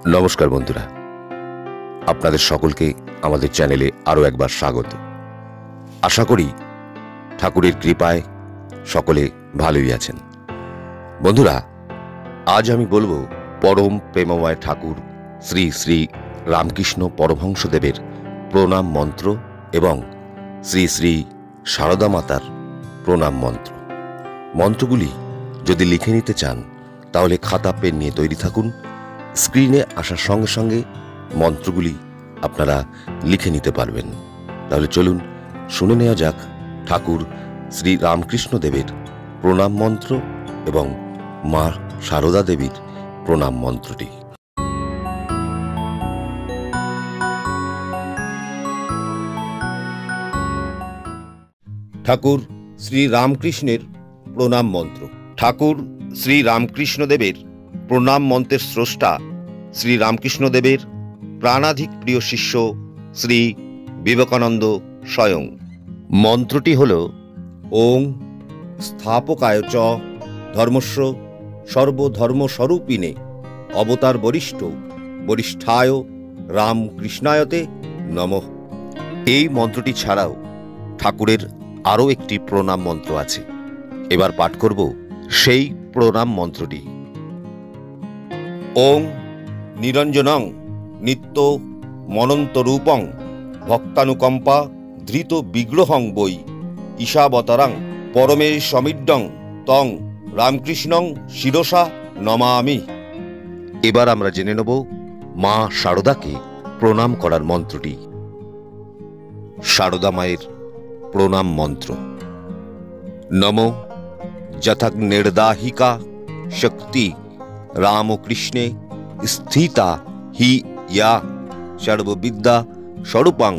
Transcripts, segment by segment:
নমস্কার বন্ধুরা, আপনাদের সকলকে আমাদের চ্যানেলে আরও একবার স্বাগত। আশা করি ঠাকুরের কৃপায় সকলে ভালোই আছেন। বন্ধুরা, আজ আমি বলবো পরম প্রেমময় ঠাকুর শ্রী শ্রী রামকৃষ্ণ পরমহংসদেবের প্রণাম মন্ত্র এবং শ্রী শ্রী সারদা মাতার প্রণাম মন্ত্র। মন্ত্রগুলি যদি লিখে নিতে চান তাহলে খাতা পেন নিয়ে তৈরি থাকুন। স্ক্রিনে আসার সঙ্গে সঙ্গে মন্ত্রগুলি আপনারা লিখে নিতে পারবেন। তাহলে চলুন শুনে নেওয়া যাক ঠাকুর শ্রী রামকৃষ্ণ দেবের প্রণাম মন্ত্র এবং মা সারদা দেবীর প্রণাম মন্ত্রটি। ঠাকুর শ্রী রামকৃষ্ণের প্রণাম মন্ত্র। ঠাকুর শ্রী রামকৃষ্ণদেবের প্রণাম মন্ত্রের স্রষ্টা শ্রী রামকৃষ্ণদেবের প্রাণাধিক প্রিয় শিষ্য শ্রী বিবেকানন্দ স্বয়ং। মন্ত্রটি হল ওং স্থাপকায় চ ধর্মস্য সর্বধর্মস্বরূপিণে অবতার বরিষ্ঠ বরিষ্ঠায় রামকৃষ্ণায়তে নমঃ। এই মন্ত্রটি ছাড়াও ঠাকুরের আরও একটি প্রণাম মন্ত্র আছে। এবার পাঠ করব সেই প্রণাম মন্ত্রটি। ওং নিরঞ্জনং নিত্য মনন্তরূপং ভক্তানুকম্পা ধৃত বিগ্রহং বৈ ঈশাবতারাং পরমে সমিড্ডং তং রামকৃষ্ণং শিরসা নমামি। এবার আমরা জেনে নেব মা সারদাকে প্রণাম করার মন্ত্রটি। সারদা মায়ের প্রণাম মন্ত্র। নমো যথাগ্নির্দাহিকা শক্তি রামকৃষ্ণে স্থিতা হি ইয়া সর্ববিদ্যা স্বরূপাং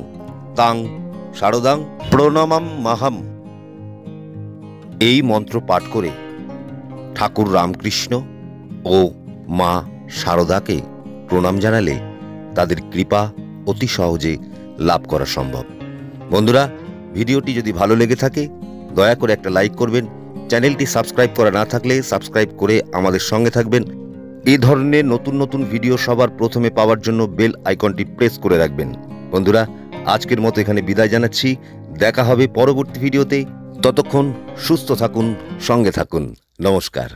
তাং সারদাং প্রণমাম্যহম। এই মন্ত্র পাঠ করে ঠাকুর রামকৃষ্ণ ও মা সারদাকে প্রণাম জানালে তাদের কৃপা অতি সহজে লাভ করা সম্ভব। বন্ধুরা, ভিডিওটি যদি ভালো লেগে থাকে দয়া করে একটা লাইক করবেন। চ্যানেলটি সাবস্ক্রাইব করা না থাকলে সাবস্ক্রাইব করে আমাদের সঙ্গে থাকবেন। এই ধরনের নতুন নতুন ভিডিও সবার প্রথমে পাওয়ার জন্য বেল আইকনটি প্রেস করে রাখবেন। বন্ধুরা, আজকের মতো এখানে বিদায় জানাচ্ছি। দেখা হবে পরবর্তী ভিডিওতে। ততক্ষণ সুস্থ থাকুন, সঙ্গে থাকুন। নমস্কার।